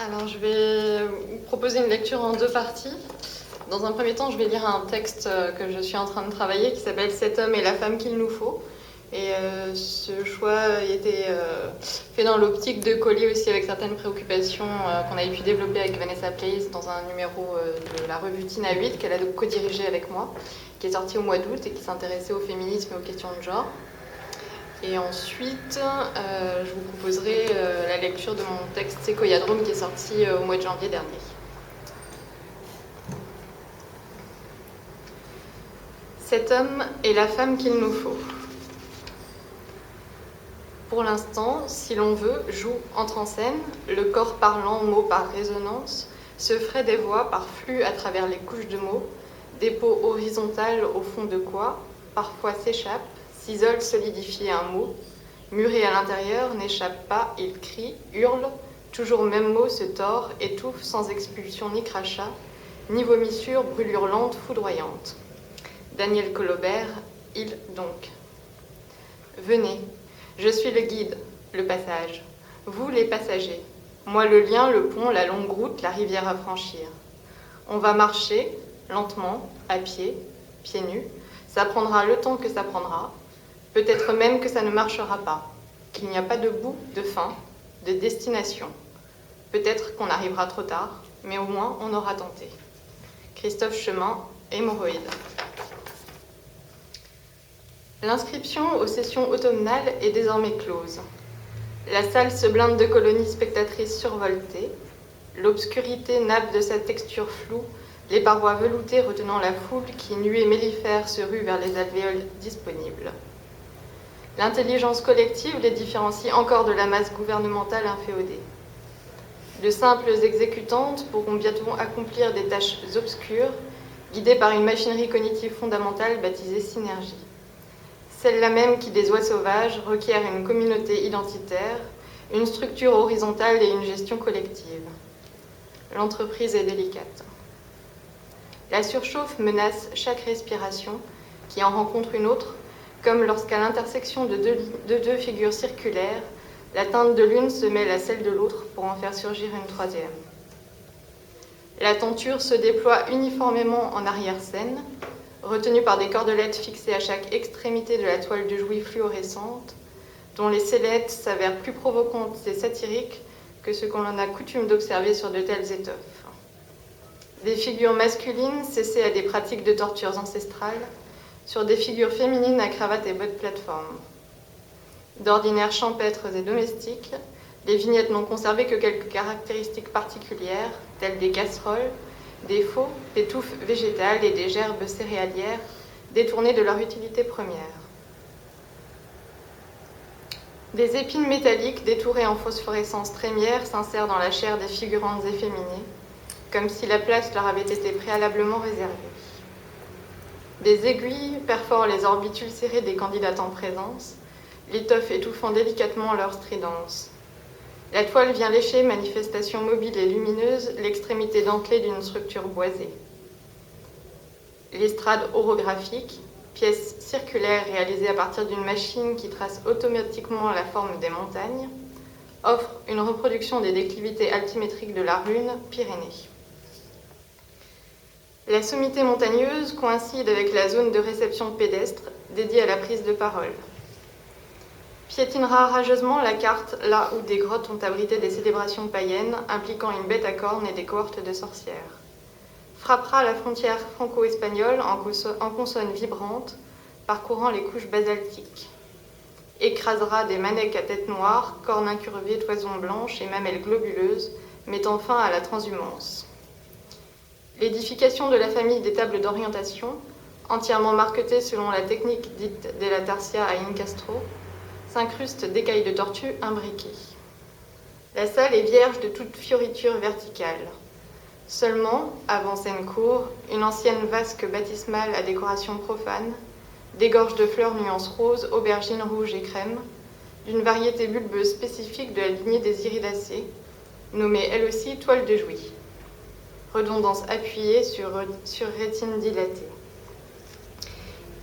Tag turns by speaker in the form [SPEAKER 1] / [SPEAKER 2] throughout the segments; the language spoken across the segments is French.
[SPEAKER 1] Alors, je vais vous proposer une lecture en deux parties. Dans un premier temps, je vais lire un texte que je suis en train de travailler qui s'appelle « Cet homme et la femme qu'il nous faut ». Et ce choix a été fait dans l'optique de coller aussi avec certaines préoccupations qu'on avait pu développer avec Vanessa Place dans un numéro de la revue Tina 8 qu'elle a co-dirigé avec moi, qui est sorti au mois d'août et qui s'intéressait au féminisme et aux questions de genre. Et ensuite, je vous proposerai la lecture de mon texte Séquoiadrome qui est sorti au mois de janvier dernier. Cet homme est la femme qu'il nous faut. Pour l'instant, si l'on veut, joue, entre en scène, le corps parlant, mot par résonance, se ferait des voix par flux à travers les couches de mots, dépôt horizontal au fond de quoi, parfois s'échappe, s'isole solidifié un mot, muré à l'intérieur, n'échappe pas, il crie, hurle, toujours même mot se tord, étouffe sans expulsion ni crachat, ni vomissure, brûlure lente, foudroyante. Daniel Colobert, il donc. Venez. Je suis le guide, le passage. Vous, les passagers. Moi, le lien, le pont, la longue route, la rivière à franchir. On va marcher, lentement, à pied, pieds nus. Ça prendra le temps que ça prendra. Peut-être même que ça ne marchera pas. Qu'il n'y a pas de bout, de fin, de destination. Peut-être qu'on arrivera trop tard, mais au moins on aura tenté. Christophe Chemin, Hémorroïde. L'inscription aux sessions automnales est désormais close. La salle se blinde de colonies spectatrices survoltées. L'obscurité nappe de sa texture floue, les parois veloutées retenant la foule qui, nuée mellifère, se rue vers les alvéoles disponibles. L'intelligence collective les différencie encore de la masse gouvernementale inféodée. De simples exécutantes pourront bientôt accomplir des tâches obscures, guidées par une machinerie cognitive fondamentale baptisée synergie. Celle-là même qui, des oies sauvages, requiert une communauté identitaire, une structure horizontale et une gestion collective. L'entreprise est délicate. La surchauffe menace chaque respiration, qui en rencontre une autre, comme lorsqu'à l'intersection de deux figures circulaires, la teinte de l'une se mêle à celle de l'autre pour en faire surgir une troisième. La tenture se déploie uniformément en arrière-scène, retenue par des cordelettes fixées à chaque extrémité de la toile de jouy fluorescente, dont les sellettes s'avèrent plus provocantes et satiriques que ce qu'on en a coutume d'observer sur de telles étoffes. Des figures masculines cessées à des pratiques de tortures ancestrales, sur des figures féminines à cravate et bottes plateforme. D'ordinaire champêtres et domestiques, les vignettes n'ont conservé que quelques caractéristiques particulières, telles des casseroles, des faux, des touffes végétales et des gerbes céréalières détournées de leur utilité première. Des épines métalliques détourées en phosphorescence trémière s'insèrent dans la chair des figurantes efféminées, comme si la place leur avait été préalablement réservée. Des aiguilles perforent les orbites ulcérées des candidates en présence, l'étoffe étouffant délicatement leur stridence. La toile vient lécher, manifestation mobile et lumineuse, l'extrémité dentelée d'une structure boisée. L'estrade orographique, pièce circulaire réalisée à partir d'une machine qui trace automatiquement la forme des montagnes, offre une reproduction des déclivités altimétriques de la Rhône, Pyrénées. La sommité montagneuse coïncide avec la zone de réception pédestre dédiée à la prise de parole. Piétinera rageusement la carte là où des grottes ont abrité des célébrations païennes impliquant une bête à cornes et des cohortes de sorcières. Frappera la frontière franco-espagnole en consonnes vibrantes, parcourant les couches basaltiques. Écrasera des manneques à tête noire, cornes incurvées, toisons blanches et mamelles globuleuses, mettant fin à la transhumance. L'édification de la famille des tables d'orientation, entièrement marquetée selon la technique dite de la Tarsia à Incastro, s'incruste d'écailles de tortue imbriquées. La salle est vierge de toute fioriture verticale. Seulement, avant scène cour, une ancienne vasque baptismale à décoration profane dégorge de fleurs nuances roses, aubergines rouges et crème, d'une variété bulbeuse spécifique de la lignée des iridacées, nommée elle aussi toile de jouy. Redondance appuyée sur rétine dilatée.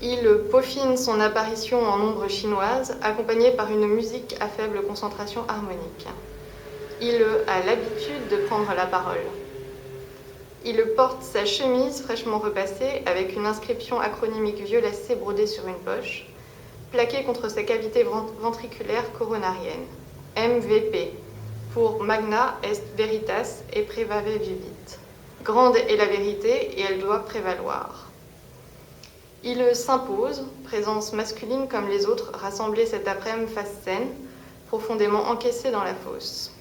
[SPEAKER 1] Il peaufine son apparition en ombre chinoise, accompagnée par une musique à faible concentration harmonique. Il a l'habitude de prendre la parole. Il porte sa chemise fraîchement repassée avec une inscription acronymique violacée brodée sur une poche, plaquée contre sa cavité ventriculaire coronarienne. MVP, pour Magna est Veritas et Prevave Vivit. Grande est la vérité et elle doit prévaloir. Il s'impose, présence masculine comme les autres rassemblés cet après-midi face scène, profondément encaissée dans la fosse.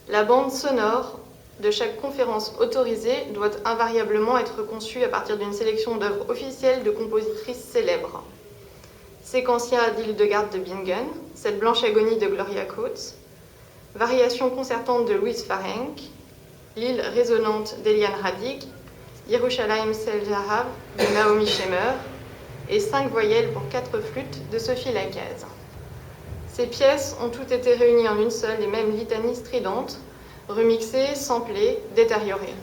[SPEAKER 1] La bande sonore de chaque conférence autorisée doit invariablement être conçue à partir d'une sélection d'œuvres officielles de compositrices célèbres. Séquencia d'Hildegard de Bingen, Cette blanche agonie de Gloria Coates, Variation concertante de Louise Farenc, L'île résonante d'Eliane Radig, Yerushalayim Sel Zahav de Naomi Shemer et 5 voyelles pour 4 flûtes de Sophie Lacaze. Ces pièces ont toutes été réunies en une seule et même litanie stridente, remixée, samplée, détériorée.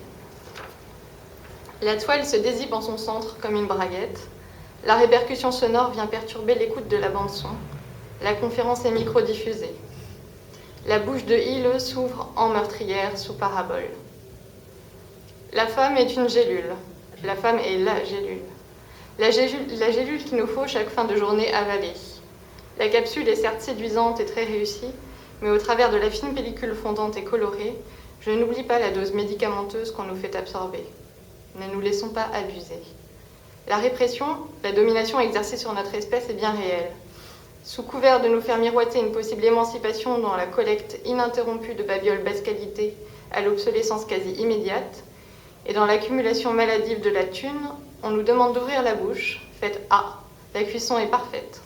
[SPEAKER 1] La toile se dézipe en son centre comme une braguette. La répercussion sonore vient perturber l'écoute de la bande-son. La conférence est micro-diffusée. La bouche de Hille s'ouvre en meurtrière sous parabole. La femme est une gélule. La femme est la gélule. La gélule qu'il nous faut chaque fin de journée avaler. La capsule est certes séduisante et très réussie, mais au travers de la fine pellicule fondante et colorée, je n'oublie pas la dose médicamenteuse qu'on nous fait absorber. Ne nous laissons pas abuser. La répression, la domination exercée sur notre espèce est bien réelle. Sous couvert de nous faire miroiter une possible émancipation dans la collecte ininterrompue de babioles basse qualité à l'obsolescence quasi immédiate, et dans l'accumulation maladive de la thune, on nous demande d'ouvrir la bouche. Faites A, la cuisson est parfaite.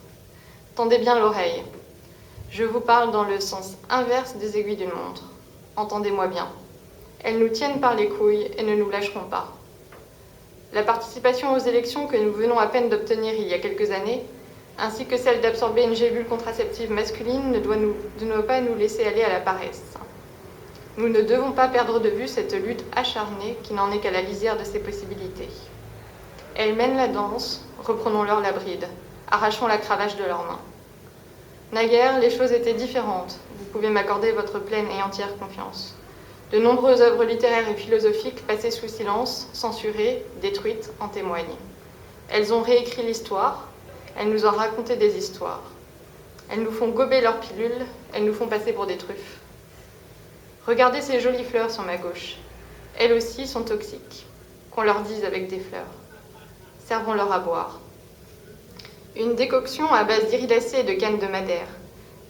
[SPEAKER 1] Tendez bien l'oreille. Je vous parle dans le sens inverse des aiguilles d'une montre. Entendez-moi bien. Elles nous tiennent par les couilles et ne nous lâcheront pas. La participation aux élections que nous venons à peine d'obtenir il y a quelques années, ainsi que celle d'absorber une gélule contraceptive masculine, ne doit pas nous laisser aller à la paresse. Nous ne devons pas perdre de vue cette lutte acharnée qui n'en est qu'à la lisière de ses possibilités. Elles mènent la danse, reprenons-leur la bride, arrachons la cravache de leurs mains. Naguère, les choses étaient différentes, vous pouvez m'accorder votre pleine et entière confiance. De nombreuses œuvres littéraires et philosophiques passées sous silence, censurées, détruites, en témoignent. Elles ont réécrit l'histoire, elles nous ont raconté des histoires. Elles nous font gober leurs pilules, elles nous font passer pour des truffes. Regardez ces jolies fleurs sur ma gauche. Elles aussi sont toxiques, qu'on leur dise avec des fleurs. Servons-leur à boire. Une décoction à base d'iridacées et de canne de madère.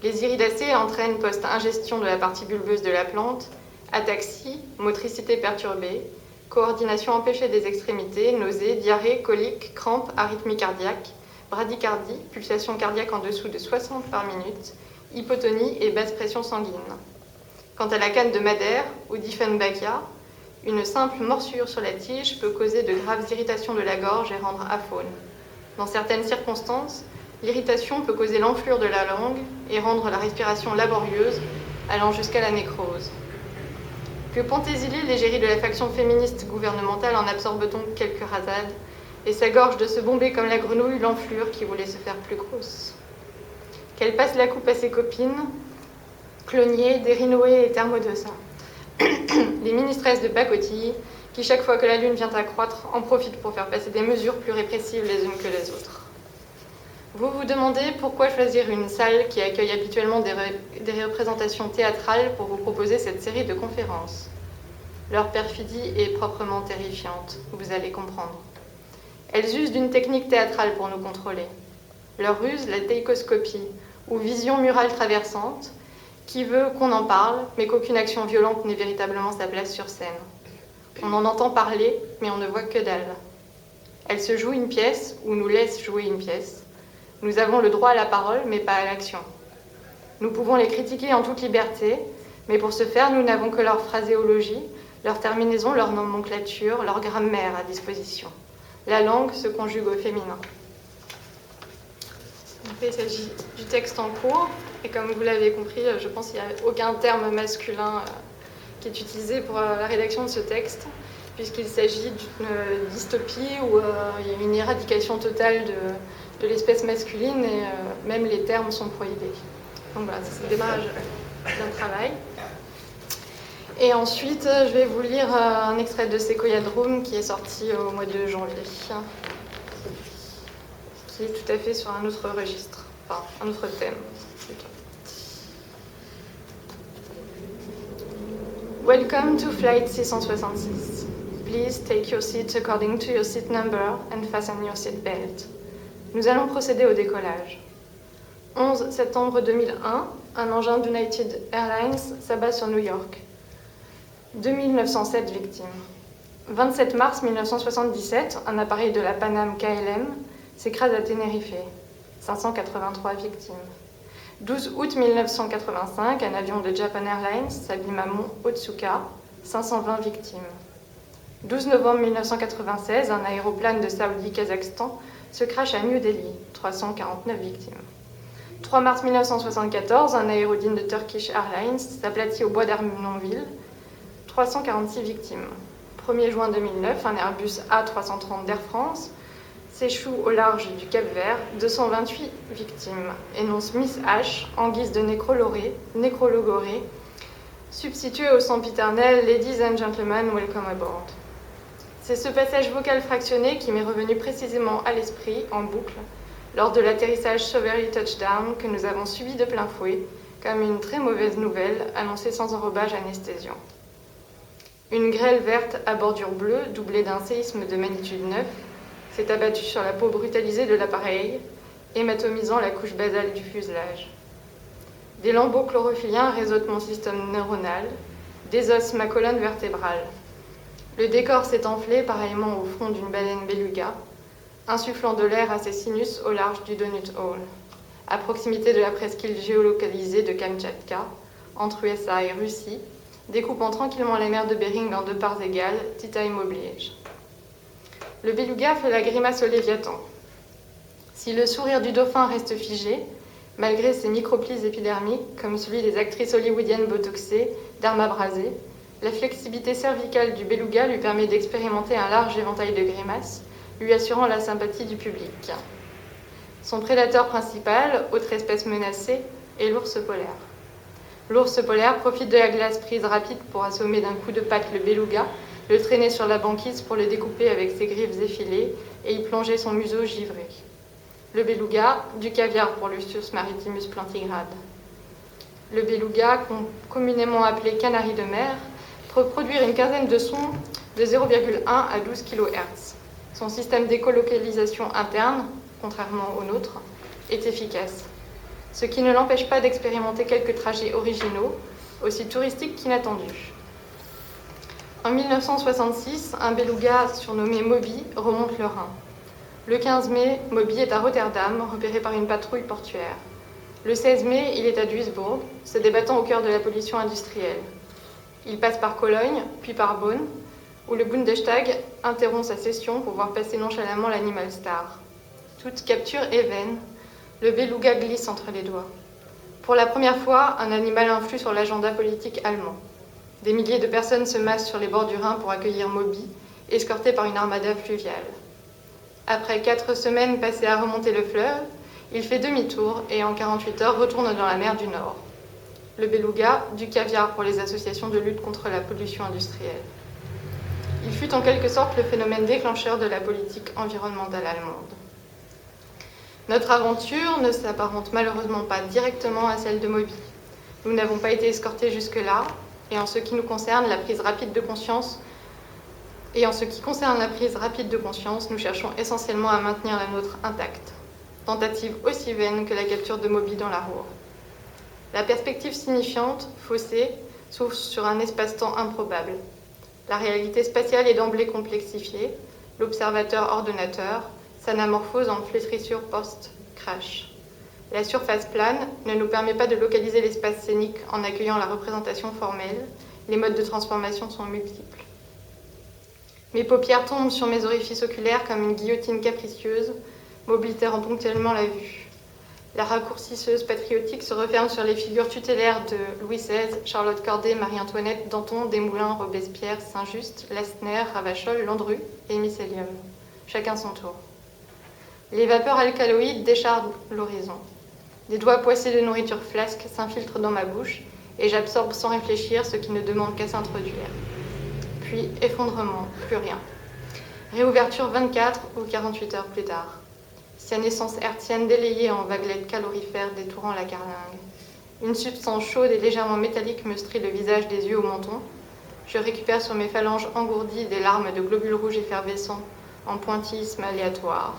[SPEAKER 1] Les iridacées entraînent post-ingestion de la partie bulbeuse de la plante, ataxie, motricité perturbée, coordination empêchée des extrémités, nausées, diarrhée, coliques, crampes, arythmie cardiaque, bradycardie, pulsation cardiaque en dessous de 60 par minute, hypotonie et basse pression sanguine. Quant à la canne de madère, ou Dieffenbachia, une simple morsure sur la tige peut causer de graves irritations de la gorge et rendre aphone. Dans certaines circonstances, l'irritation peut causer l'enflure de la langue et rendre la respiration laborieuse, allant jusqu'à la nécrose. Que Pontésilé, l'égérie de la faction féministe gouvernementale, en absorbe donc quelques rasades, et s'agorge de se bomber comme la grenouille l'enflure qui voulait se faire plus grosse. Qu'elle passe la coupe à ses copines, Clonier, Derinoé et Thermodosa, les ministresses de pacotille, qui chaque fois que la lune vient à croître, en profitent pour faire passer des mesures plus répressives les unes que les autres. Vous vous demandez pourquoi choisir une salle qui accueille habituellement des représentations théâtrales pour vous proposer cette série de conférences. Leur perfidie est proprement terrifiante, vous allez comprendre. Elles usent d'une technique théâtrale pour nous contrôler. Leur ruse, la déicoscopie, ou vision murale traversante, qui veut qu'on en parle, mais qu'aucune action violente n'ait véritablement sa place sur scène. On en entend parler, mais on ne voit que dalle. Elle se joue une pièce, ou nous laisse jouer une pièce. Nous avons le droit à la parole, mais pas à l'action. Nous pouvons les critiquer en toute liberté, mais pour ce faire, nous n'avons que leur phraséologie, leur terminaison, leur nomenclature, leur grammaire à disposition. La langue se conjugue au féminin. Il s'agit du texte en cours, et comme vous l'avez compris, je pense qu'il n'y a aucun terme masculin qui est utilisé pour la rédaction de ce texte, puisqu'il s'agit d'une dystopie où il y a une éradication totale de l'espèce masculine, et même les termes sont prohibés. Donc voilà, c'est le démarrage. bien travail. Et ensuite, je vais vous lire un extrait de Sequoia Drum qui est sorti au mois de janvier, qui est tout à fait sur un autre registre, enfin un autre thème plutôt. Welcome to Flight 666. Please take your seat according to your seat number and fasten your seat belt. Nous allons procéder au décollage. 11 septembre 2001, un engin d'United Airlines s'abat sur New York. 2907 victimes. 27 mars 1977, un appareil de la Pan Am KLM s'écrase à Tenerife. 583 victimes. 12 août 1985, un avion de Japan Airlines s'abîme à Mont Otsuka. 520 victimes. 12 novembre 1996, un aéroplane de Saoudi-Kazakhstan se crache à New Delhi. 349 victimes. 3 mars 1974, un aérodine de Turkish Airlines s'aplatit au bois d'Armenonville. 346 victimes. 1er juin 2009, un Airbus A330 d'Air France s'échoue au large du Cap-Vert, 228 victimes. Énonce Miss H en guise de nécrologorée, substituée au sempiternel Ladies and Gentlemen, welcome aboard. C'est ce passage vocal fractionné qui m'est revenu précisément à l'esprit, en boucle, lors de l'atterrissage Sovereign Touchdown que nous avons subi de plein fouet, comme une très mauvaise nouvelle annoncée sans enrobage anesthésiant. Une grêle verte à bordure bleue, doublée d'un séisme de magnitude 9, s'est abattue sur la peau brutalisée de l'appareil, hématomisant la couche basale du fuselage. Des lambeaux chlorophylliens réseautent mon système neuronal, désossent ma colonne vertébrale. Le décor s'est enflé pareillement au front d'une baleine beluga, insufflant de l'air à ses sinus au large du Donut Hole, à proximité de la presqu'île géolocalisée de Kamtchatka, entre USA et Russie, découpant tranquillement les mers de Bering en deux parts égales, tea time oblige. Le beluga fait la grimace au Léviathan. Si le sourire du dauphin reste figé, malgré ses microplis épidermiques, comme celui des actrices hollywoodiennes botoxées, d'armes abrasées, la flexibilité cervicale du beluga lui permet d'expérimenter un large éventail de grimaces, lui assurant la sympathie du public. Son prédateur principal, autre espèce menacée, est l'ours polaire. L'ours polaire profite de la glace prise rapide pour assommer d'un coup de patte le beluga, le traîner sur la banquise pour le découper avec ses griffes effilées et y plonger son museau givré. Le beluga, du caviar pour Lucius maritimus plantigrade. Le beluga, communément appelé canari de mer, peut produire une quinzaine de sons de 0,1 à 12 kHz. Son système d'écolocalisation interne, contrairement au nôtre, est efficace, ce qui ne l'empêche pas d'expérimenter quelques trajets originaux, aussi touristiques qu'inattendus. En 1966, un beluga surnommé Moby remonte le Rhin. Le 15 mai, Moby est à Rotterdam, repéré par une patrouille portuaire. Le 16 mai, il est à Duisbourg, se débattant au cœur de la pollution industrielle. Il passe par Cologne, puis par Bonn, où le Bundestag interrompt sa session pour voir passer nonchalamment l'Animal Star. Toute capture est vaine. Le beluga glisse entre les doigts. Pour la première fois, un animal influe sur l'agenda politique allemand. Des milliers de personnes se massent sur les bords du Rhin pour accueillir Moby, escorté par une armada fluviale. Après 4 semaines passées à remonter le fleuve, il fait demi-tour et en 48 heures retourne dans la mer du Nord. Le beluga, du caviar pour les associations de lutte contre la pollution industrielle. Il fut en quelque sorte le phénomène déclencheur de la politique environnementale allemande. Notre aventure ne s'apparente malheureusement pas directement à celle de Moby. Nous n'avons pas été escortés jusque-là, et en ce qui concerne la prise rapide de conscience, nous cherchons essentiellement à maintenir la nôtre intacte. Tentative aussi vaine que la capture de Moby dans la Ruhr. La perspective signifiante, faussée, s'ouvre sur un espace-temps improbable. La réalité spatiale est d'emblée complexifiée, l'observateur ordonnateur s'anamorphose en flétrissure post-crash. La surface plane ne nous permet pas de localiser l'espace scénique en accueillant la représentation formelle, les modes de transformation sont multiples. Mes paupières tombent sur mes orifices oculaires comme une guillotine capricieuse, m'oblitérant ponctuellement la vue. La raccourcisseuse patriotique se referme sur les figures tutélaires de Louis XVI, Charlotte Corday, Marie-Antoinette, Danton, Desmoulins, Robespierre, Saint-Just, Lastner, Ravachol, Landru et Mycélium. Chacun son tour. Les vapeurs alcaloïdes déchargent l'horizon. Des doigts poissés de nourriture flasque s'infiltrent dans ma bouche et j'absorbe sans réfléchir ce qui ne demande qu'à s'introduire. Puis effondrement, plus rien. Réouverture 24 ou 48 heures plus tard. Sénescence hertzienne délayée en vaguelettes calorifères détourant la carlingue. Une substance chaude et légèrement métallique me strie le visage des yeux au menton. Je récupère sur mes phalanges engourdies des larmes de globules rouges effervescents en pointillisme aléatoire.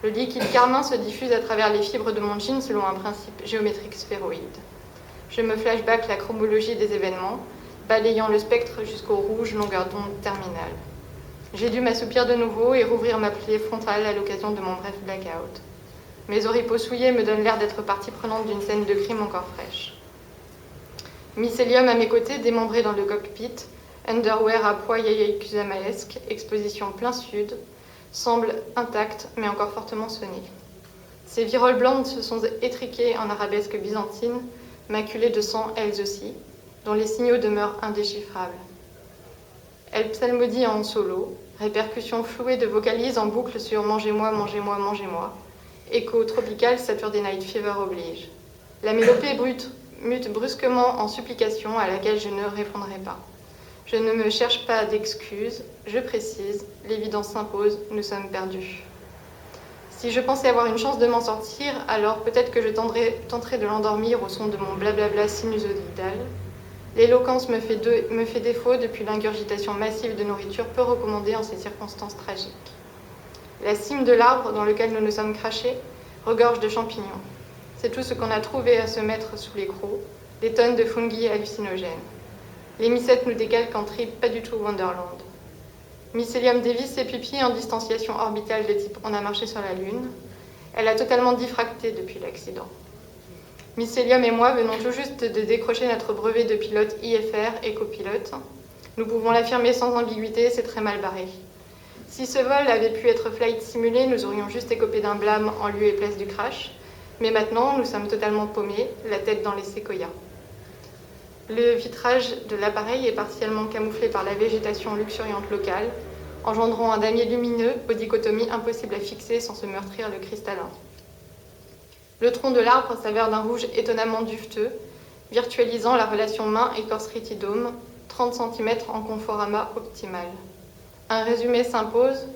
[SPEAKER 1] Le liquide carmin se diffuse à travers les fibres de mon jean selon un principe géométrique sphéroïde. Je me flashback la chromologie des événements, balayant le spectre jusqu'au rouge longueur d'onde terminale. J'ai dû m'assoupir de nouveau et rouvrir ma plaie frontale à l'occasion de mon bref blackout. Mes oripeaux souillés me donnent l'air d'être partie prenante d'une scène de crime encore fraîche. Mycélium à mes côtés, démembré dans le cockpit, underwear à poids Yaya Kusamaesque, exposition plein sud, semble intacte mais encore fortement sonnée. Ces viroles blanches se sont étriquées en arabesque byzantine, maculées de sang elles aussi, dont les signaux demeurent indéchiffrables. Elle psalmodie en solo, répercussions flouées de vocalises en boucle sur Mangez-moi, mangez-moi, mangez-moi. Écho tropical Saturday Night Fever oblige. La mélopée mute brusquement en supplication à laquelle je ne répondrai pas. Je ne me cherche pas d'excuses, je précise, l'évidence s'impose, nous sommes perdus. Si je pensais avoir une chance de m'en sortir, alors peut-être que je tenterais de l'endormir au son de mon blablabla sinusodidal. L'éloquence me fait défaut depuis l'ingurgitation massive de nourriture peu recommandée en ces circonstances tragiques. La cime de l'arbre dans lequel nous nous sommes crachés regorge de champignons. C'est tout ce qu'on a trouvé à se mettre sous les crocs, des tonnes de fungi hallucinogènes. Les mycètes nous décalquent en trip, pas du tout Wonderland. Mycélium dévisse ses pupilles en distanciation orbitale de type on a marché sur la Lune. Elle a totalement diffracté depuis l'accident. Mycélium et moi venons tout juste de décrocher notre brevet de pilote IFR et copilote. Nous pouvons l'affirmer sans ambiguïté, c'est très mal barré. Si ce vol avait pu être flight simulé, nous aurions juste écopé d'un blâme en lieu et place du crash. Mais maintenant, nous sommes totalement paumés, la tête dans les séquoias. Le vitrage de l'appareil est partiellement camouflé par la végétation luxuriante locale, engendrant un damier lumineux aux dichotomies impossibles à fixer sans se meurtrir le cristallin. Le tronc de l'arbre s'avère d'un rouge étonnamment duveteux, virtualisant la relation main-écorce-rétidome, 30 cm en conforama optimal. Un résumé s'impose.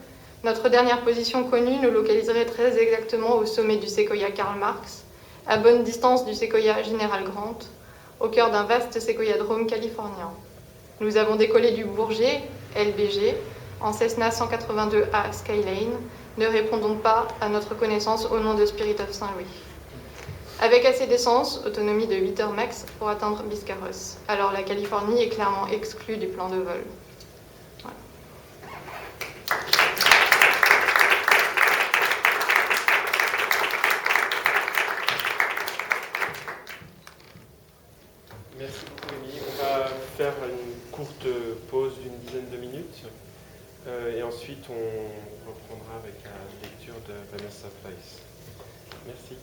[SPEAKER 1] Notre dernière position connue nous localiserait très exactement au sommet du séquoia Karl Marx, à bonne distance du séquoia General Grant, au cœur d'un vaste séquoiadrome californien. Nous avons décollé du Bourget, LBG, en Cessna 182A Skyline, ne répondons pas à notre connaissance au nom de Spirit of Saint-Louis. Avec assez d'essence, autonomie de 8 heures max pour atteindre Biscarrosse. Alors la Californie est clairement exclue du plan de vol. Voilà.
[SPEAKER 2] Merci beaucoup, Émilie. On va faire une courte pause d'une dizaine de minutes et ensuite on reprendra avec la lecture de Vanessa Price. Merci.